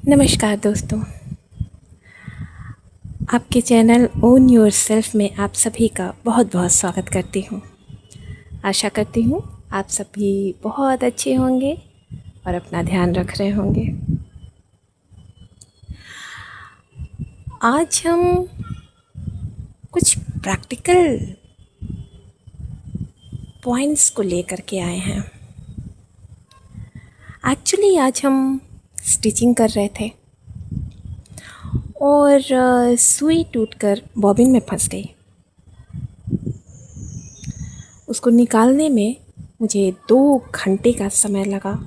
नमस्कार दोस्तों, आपके चैनल ओन योर सेल्फ में आप सभी का बहुत बहुत स्वागत करती हूँ। आशा करती हूँ आप सभी बहुत अच्छे होंगे और अपना ध्यान रख रहे होंगे। आज हम कुछ प्रैक्टिकल पॉइंट्स को लेकर के आए हैं। एक्चुअली आज हम स्टिचिंग कर रहे थे और सुई टूटकर बॉबिन में फंस गई। उसको निकालने में मुझे 2 घंटे का समय लगा।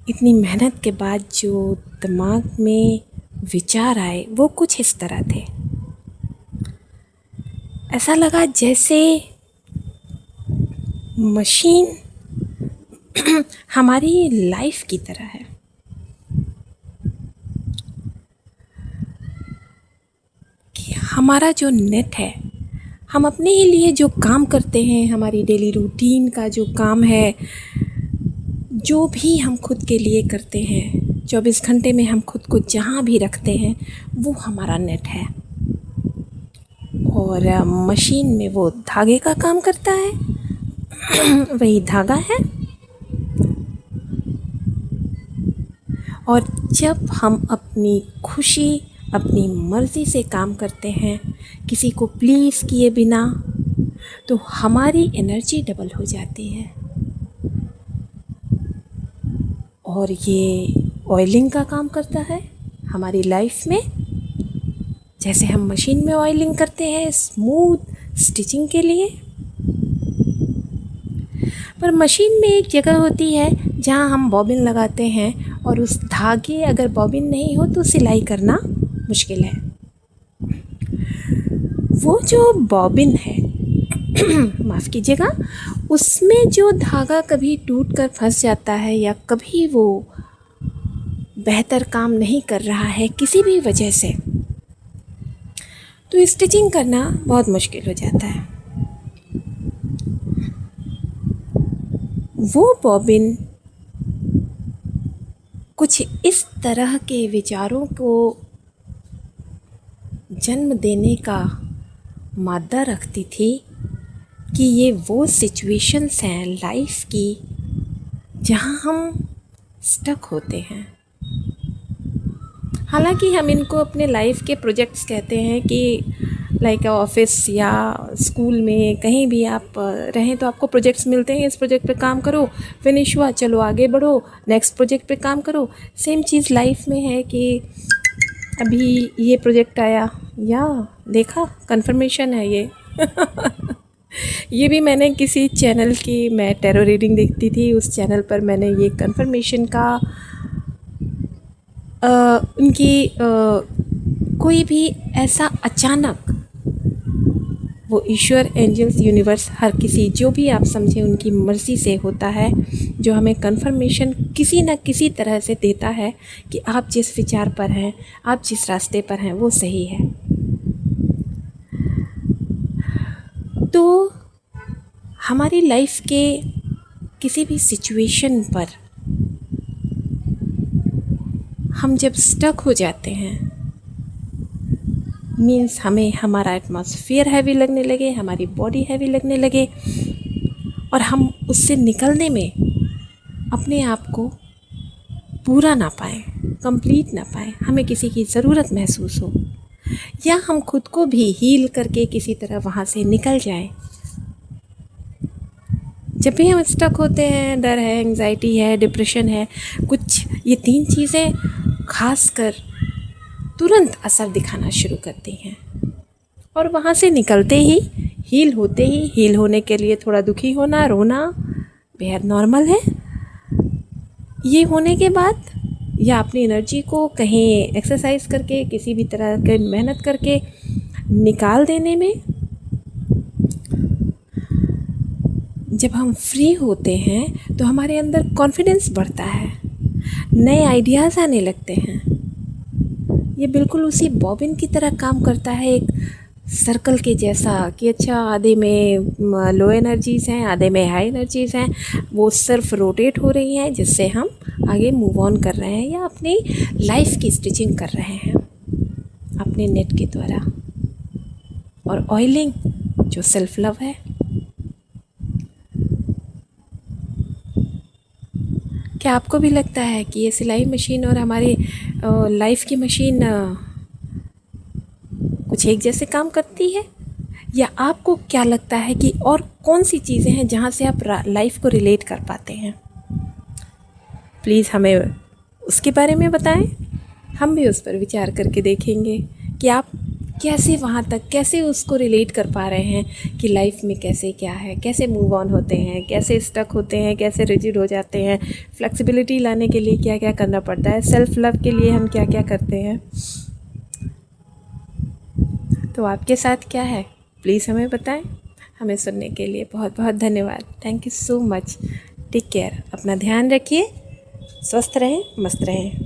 इतनी मेहनत के बाद जो दिमाग में विचार आए वो कुछ इस तरह थे। ऐसा लगा जैसे मशीन हमारी लाइफ की तरह है। कि हमारा जो नेट है, हम अपने ही लिए जो काम करते हैं, हमारी डेली रूटीन का जो काम है, जो भी हम खुद के लिए करते हैं, 24 घंटे में हम खुद को जहाँ भी रखते हैं वो हमारा नेट है। और मशीन में वो धागे का काम करता है वही धागा है। और जब हम अपनी खुशी, अपनी मर्ज़ी से काम करते हैं, किसी को प्लीज़ किए बिना, तो हमारी एनर्जी डबल हो जाती है। और ये ऑयलिंग का काम करता है हमारी लाइफ में। जैसे हम मशीन में ऑयलिंग करते हैं स्मूथ स्टिचिंग के लिए, पर मशीन में एक जगह होती है जहाँ हम बॉबिन लगाते हैं और उस धागे अगर बॉबिन नहीं हो तो सिलाई करना मुश्किल है। वो जो बॉबिन है माफ़ कीजिएगा, उसमें जो धागा कभी टूट कर फंस जाता है या कभी वो बेहतर काम नहीं कर रहा है किसी भी वजह से, तो स्टिचिंग करना बहुत मुश्किल हो जाता है। वो बॉबिन कुछ इस तरह के विचारों को जन्म देने का मादा रखती थी कि ये वो सिचुएशंस हैं लाइफ की जहाँ हम स्टक होते हैं। हालांकि हम इनको अपने लाइफ के प्रोजेक्ट्स कहते हैं कि लाइक ऑफिस या स्कूल में कहीं भी आप रहें तो आपको प्रोजेक्ट्स मिलते हैं, इस प्रोजेक्ट पे काम करो, फिनिश हुआ चलो आगे बढ़ो, नेक्स्ट प्रोजेक्ट पे काम करो। सेम चीज़ लाइफ में है कि अभी ये प्रोजेक्ट आया या देखा कंफर्मेशन है ये ये भी मैंने किसी चैनल की, मैं टैरो रीडिंग देखती थी, उस चैनल पर मैंने ये कंफर्मेशन का उनकी कोई भी ऐसा अचानक, वो ईश्वर, एंजल्स, यूनिवर्स, हर किसी जो भी आप समझें उनकी मर्ज़ी से होता है, जो हमें कंफर्मेशन किसी न किसी तरह से देता है कि आप जिस विचार पर हैं, आप जिस रास्ते पर हैं वो सही है। तो हमारी लाइफ के किसी भी सिचुएशन पर हम जब स्टक हो जाते हैं, मीन्स हमें हमारा एटमॉस्फेयर हैवी लगने लगे, हमारी बॉडी हैवी लगने लगे और हम उससे निकलने में अपने आप को पूरा ना पाएँ, कंप्लीट ना पाएँ, हमें किसी की ज़रूरत महसूस हो या हम खुद को भी हील करके किसी तरह वहाँ से निकल जाएं। जब भी हम स्टक होते हैं, डर है, एंग्जाइटी है, डिप्रेशन है, कुछ ये 3 चीज़ें खासकर तुरंत असर दिखाना शुरू करती हैं। और वहाँ से निकलते ही, हील होते ही, हील होने के लिए थोड़ा दुखी होना, रोना बेहद नॉर्मल है। ये होने के बाद या अपनी एनर्जी को कहीं एक्सरसाइज करके, किसी भी तरह की मेहनत करके निकाल देने में, जब हम फ्री होते हैं तो हमारे अंदर कॉन्फिडेंस बढ़ता है, नए आइडियाज़ आने लगते हैं। ये बिल्कुल उसी बॉबिन की तरह काम करता है, एक सर्कल के जैसा कि अच्छा आधे में लो एनर्जीज़ हैं, आधे में हाई एनर्जीज़ हैं, वो सिर्फ रोटेट हो रही हैं जिससे हम आगे मूव ऑन कर रहे हैं या अपनी लाइफ की स्टिचिंग कर रहे हैं अपने नेट के द्वारा। और ऑयलिंग जो सेल्फ लव है। क्या आपको भी लगता है कि ये सिलाई मशीन और हमारी लाइफ की मशीन कुछ एक जैसे काम करती है, या आपको क्या लगता है कि और कौन सी चीज़ें हैं जहाँ से आप लाइफ को रिलेट कर पाते हैं? प्लीज़ हमें उसके बारे में बताएं, हम भी उस पर विचार करके देखेंगे कि आप कैसे वहाँ तक कैसे उसको रिलेट कर पा रहे हैं कि लाइफ में कैसे क्या है, कैसे मूव ऑन होते हैं, कैसे स्टक होते हैं, कैसे रिजिड हो जाते हैं, फ्लेक्सिबिलिटी लाने के लिए क्या क्या करना पड़ता है, सेल्फ लव के लिए हम क्या क्या करते हैं। तो आपके साथ क्या है, प्लीज़ हमें बताएं। हमें सुनने के लिए बहुत बहुत धन्यवाद। Thank you so much. Take care, अपना ध्यान रखिए, स्वस्थ रहें, मस्त रहें।